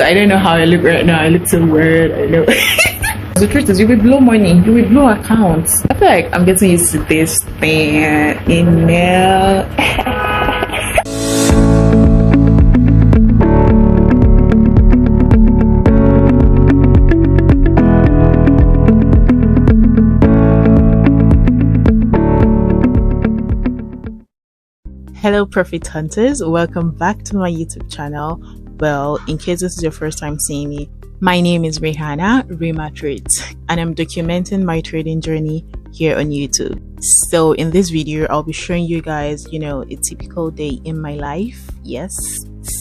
So I don't know how I look right now. I look so weird. I know. The truth is, you will blow money. You will blow accounts. I feel like I'm getting used to this thing. Hello profit hunters, welcome back to my YouTube channel. Well, in case this is your first time seeing me, my name is Rihanna Rima Trades, and I'm documenting my trading journey here on YouTube. So in this video, I'll be showing you guys, a typical day in my life. Yes,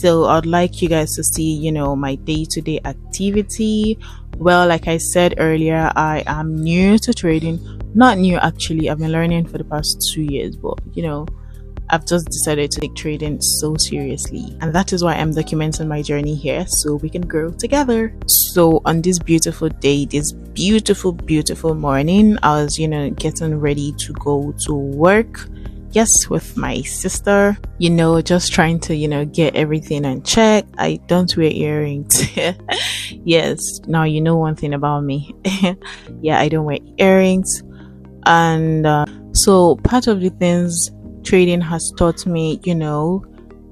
so I'd like you guys to see, my day-to-day activity. Well, like I said earlier, I am new to trading. Not new actually, I've been learning for the past 2 years, but I've just decided to take trading so seriously, and that is why I'm documenting my journey here so we can grow together. So on this beautiful day, this beautiful morning, I was getting ready to go to work, yes, with my sister, just trying to get everything in check. I don't wear earrings. Yes, now you know one thing about me. Yeah, I don't wear earrings. And so part of the things trading has taught me,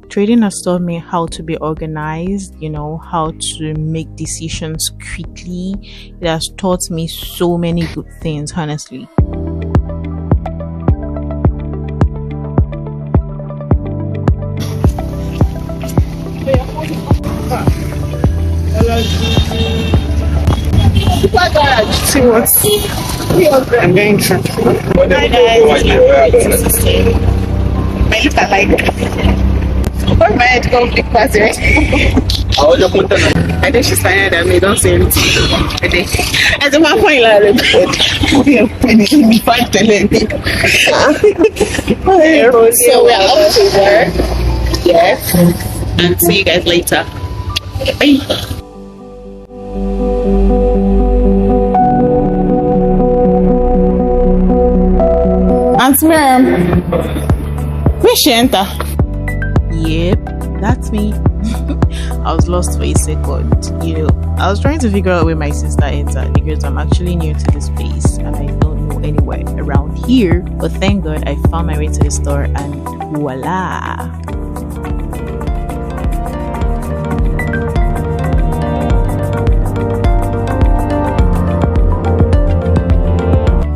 trading has taught me how to be organized, how to make decisions quickly. It has taught me so many good things, honestly. See what's I'm going to. Hi guys. I look at like what my head go big pass right? I think she's tired at me, don't say anything. I think as a man point like so we're up to work. Yes. And see you guys later. Bye. Auntie Miriam, where's she enter? Yep, that's me. I was lost for a second. I was trying to figure out where my sister entered because I'm actually new to this place and I don't know anywhere around here. But thank God I found my way to the store and voila!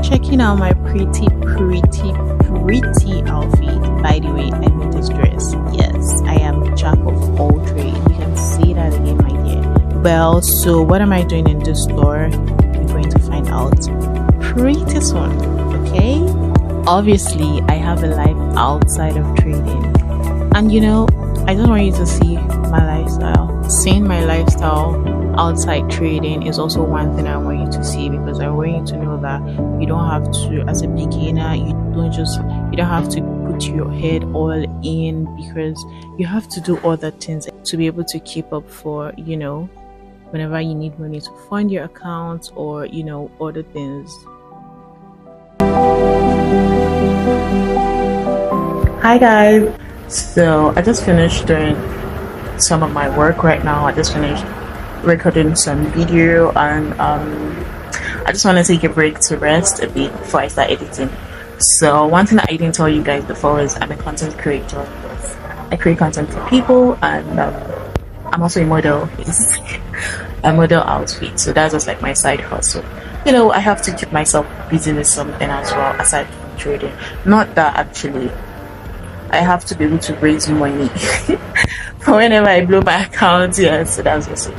Checking out my pretty outfit. By the way, I made this dress. Yes, I am jack of all trades. You can see that again, my dear. Well, so what am I doing in this store? We're going to find out pretty soon. Okay, obviously I have a life outside of trading, and I just want you to see my lifestyle. Seeing my lifestyle outside trading is also one thing I want you to see, because I want you to know that you don't have to, as a beginner, you don't have to put your head all in, because you have to do other things to be able to keep up for whenever you need money to fund your accounts or other things. Hi guys, so I just finished doing some of my work right now. I just finished recording some video, and I just want to take a break to rest a bit before I start editing. So one thing that I didn't tell you guys before is I'm a content creator. I create content for people, and I'm also a model. A model outfit, so that's just like my side hustle. I have to keep myself busy with something as well aside from trading. Not that actually I have to be able to raise money for whenever I blow my account. Yeah, so that's just it.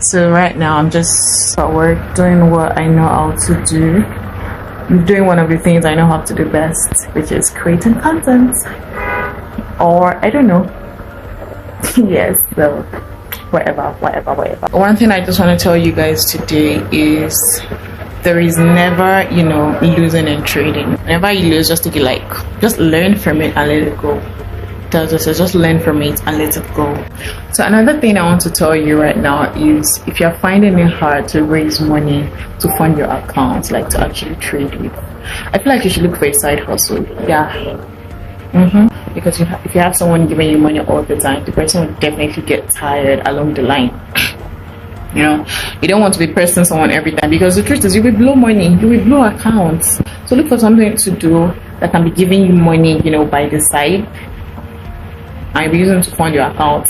So right now I'm just at work doing what I know how to do. I'm doing one of the things I know how to do best, which is creating content, or I don't know. Yes, so whatever. One thing I just want to tell you guys today is there is never losing in trading. Whenever you lose, just take it just learn from it and let it go. Just learn from it and let it go. So another thing I want to tell you right now is, if you're finding it hard to raise money to fund your account, like to actually trade with, I feel like you should look for a side hustle. Yeah. Because if you have someone giving you money all the time, the person will definitely get tired along the line. You know, you don't want to be pressing someone every time, because the truth is you will blow money, you will blow accounts. So look for something to do that can be giving you money, you know, by the side. I'm using to fund your account.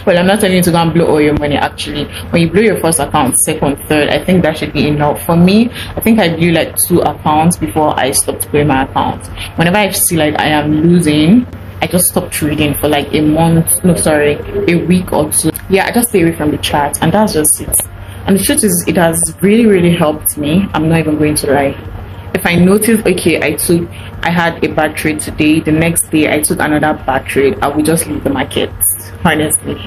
Well, I'm not telling you to go and blow all your money. Actually, when you blow your first account, second, third, I think that should be enough. For me, I think I blew like 2 accounts before I stopped blowing my account. Whenever I see like I am losing, I just stop trading for like a month, no sorry, a week or 2. Yeah, I just stay away from the chat, and that's just it. And the truth is, it has really helped me. I'm not even going to lie. If I notice, okay, I had a bad trade today, the next day I took another bad trade, I will just leave the market. Honestly,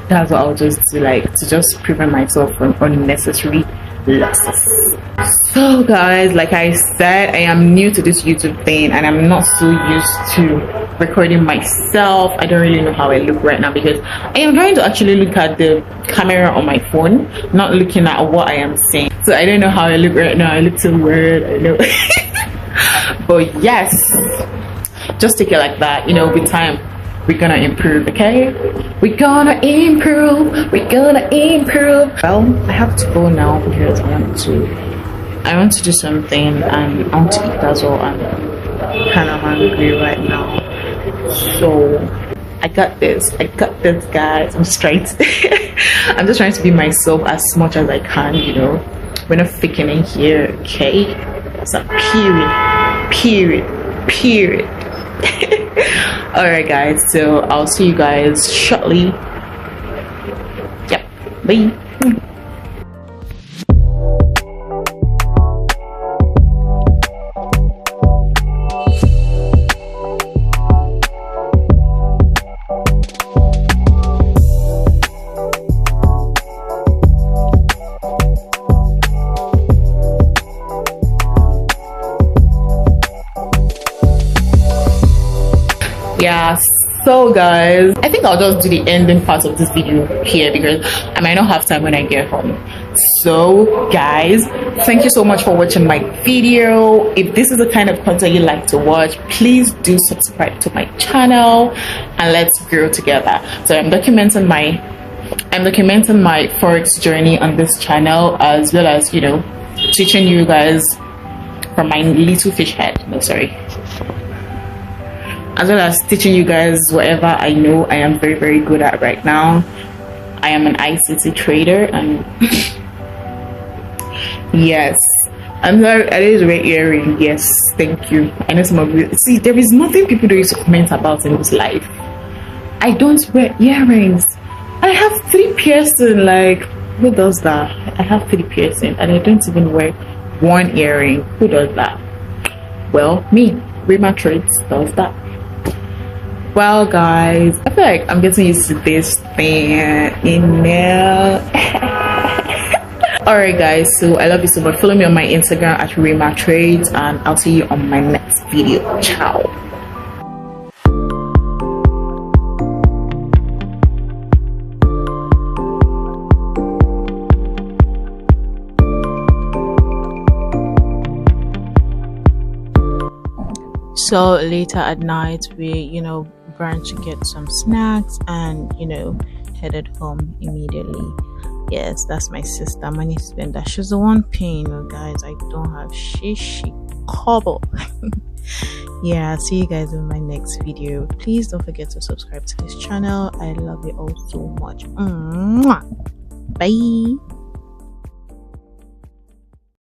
that's what I'll just do, like, to just prevent myself from unnecessary losses. So guys, like I said, I am new to this YouTube thing, and I'm not so used to recording myself. I don't really know how I look right now, because I am trying to actually look at the camera on my phone, not looking at what I am saying. So I don't know how I look right now. I look so weird, I know. But yes, just take it like that, you know. With time we're gonna improve, okay? We're gonna improve. Well, I have to go now because I want to do something, and I want to eat as well. I'm kind of hungry right now, so I got this, guys. I'm just trying to be myself as much as I can, you know. We're not faking in here, okay? That's a period. All right guys, so I'll see you guys shortly. Yep, bye. Yeah, so guys, I think I'll just do the ending part of this video here, because I might not have time when I get home. So guys, thank you so much for watching my video. If this is the kind of content you like to watch, please do subscribe to my channel and let's grow together. So I'm documenting my Forex journey on this channel, as well as, you know, teaching you guys from my little fish head. No, sorry. As well as teaching you guys whatever I know I am very good at right now. I am an ICT trader, and yes, I'm sorry, I did red earring. Yes, thank you. I know some of you see, there is nothing people don't used to comment about in this life. I don't wear earrings. I have 3 piercing. Like, who does that? I have 3 piercing and I don't even wear 1 earring. Who does that? Well, me. Rima Trades does that. Well guys, I feel like I'm getting used to this thing, you know. Alright guys, so I love you so much. Follow me on my Instagram at Rima Trades, and I'll see you on my next video. Ciao. So later at night, we, you know, ran to get some snacks and, you know, headed home immediately. Yes, that's my sister, money spender. She's the one paying, guys. I don't have shishi kobo. Yeah, see you guys in my next video. Please don't forget to subscribe to this channel. I love you all so much. Bye.